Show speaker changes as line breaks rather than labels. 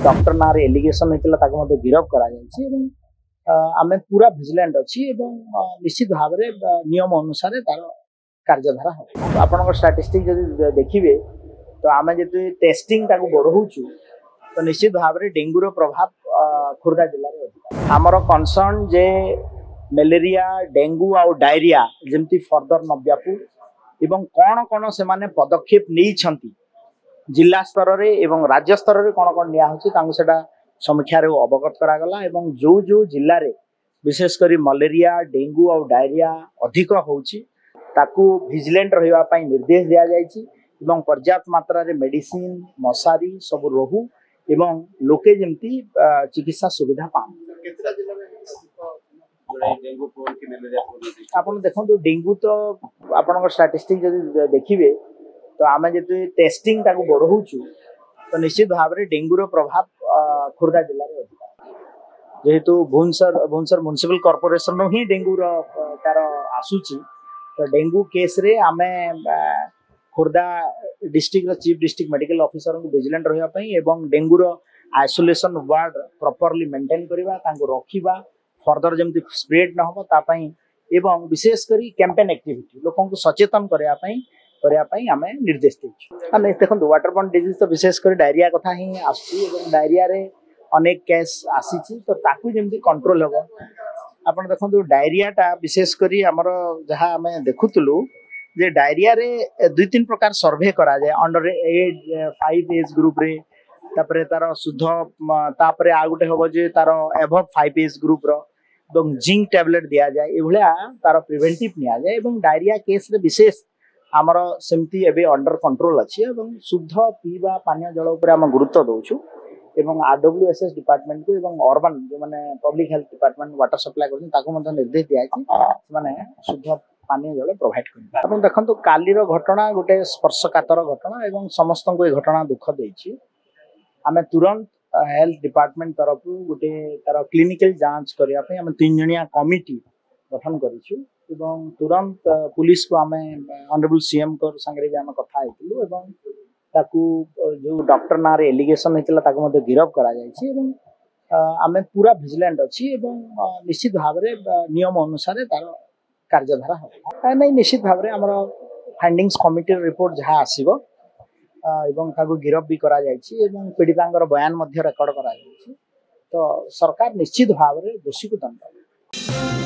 doctor ना allegation होता गिरफ कर आम पूरा भिजिलेंट अच्छी निश्चित भाव में नियम अनुसार तार कार्यधारा हम आप स्टाटिस्टिक जब देखिए तो आम जो टेस्टिंग बढ़ाऊ तो निश्चित भाव में डेंगूर प्रभाव खोर्धा जिले में आमर कनसर्न जे मलेरिया डेंगू आउ डायरिया जमती फर्दर न व्यापू एवं कौन कौन से माने पदक्षेप नहीं जिला स्तर रे एवं राज्य स्तर रे कौन कौन निया समीक्षा अवगत करागला एवं जो जो जिले रे विशेषकर मलेरिया डेंगू और डायरिया अधिक होची ताकू विजिलेंट रहिबा पई निर्देश दिया जायछि एवं पर्याप्त मात्रा रे मेडिसिन मशारी सब रहू एवं लोके जमती चिकित्सा सुविधा पान आपन देखो डेंगू तो आपन स्टाटिस्टिक जब देखिए तो आम जो टेस्टिंग बढ़ाऊ तो निश्चित भाव में डेंगूर प्रभाव खोर्धा जिले में जेहेतु भुवनेश्वर म्युनिसिपल कॉर्पोरेशन ही डेंगूर तार आसूची तो डेंगू केस रे आमे Khordha district chief district medical officer को विजिलेंट रही एवं डेंगूर आइसोलेशन वार्ड प्रॉपर्ली मेंटेन करवा रखा फर्दर जमी स्प्रेड न हो तापाई एवं विशेषकर कैंपेन एक्टिविटी लोक सचेतन करने आम निर्देश देखो वाटरबोर्न डिजीज तो विशेषकर डायरिया कथा ही आसूँ डायरिया रे अनेक केस आसी तो ताकू जमी कंट्रोल हम आप देखो डायरियाटा विशेषकर आमर जहाँ आम देखुलु जे डायरिया रे 2-3 प्रकार सर्वे करा जाए अंडर एज 5 एज ग्रुप रे तापर तार शुद्ध तापर आ गोटे हम जे तार एभव 5 एज ग्रुप रो जिंक टैबलेट दिया जाए ये तार प्रिवेंटिव निया जाए डायरिया केस रे विशेष आमर सेमती एबे अंडर कंट्रोल अच्छी शुद्ध पीवा पानी जल उपर आम गुरुत्व दौचु एवं आरडब्ल्यूएसएस डिपार्टमेंट को एवं अर्बन जो माने public health department water supply कर निर्देश दिया शुद्ध पानी जल प्रोवाइड कर देखो काली घटना गोटे स्पर्शकातर घटना एवं समस्त को घटना दुख देछि आम तुरंत हेल्थ डिपार्टमेंट तरफ गोटे तार क्लिनिकल जांच करने आम 3 जणिया कमिटी गठन करिछु एवं तुरंत पुलिस को आम ऑनरेबल सीएम को संगे आम कथा हेतु एवं ताकू जो डॉक्टर ना एलिगेशन होता गिरफ कर आम पूरा भिजिलेंट अच्छी निश्चित भाव में नियम अनुसार तार कार्यधारा हम नहीं निश्चित भाव में आमर फाइंडिंग्स कमिटी रिपोर्ट जहाँ आसो गिरफ भी करा पीड़िता बयान रेकर्ड करा तो सरकार निश्चित भाव में दोषी को दंड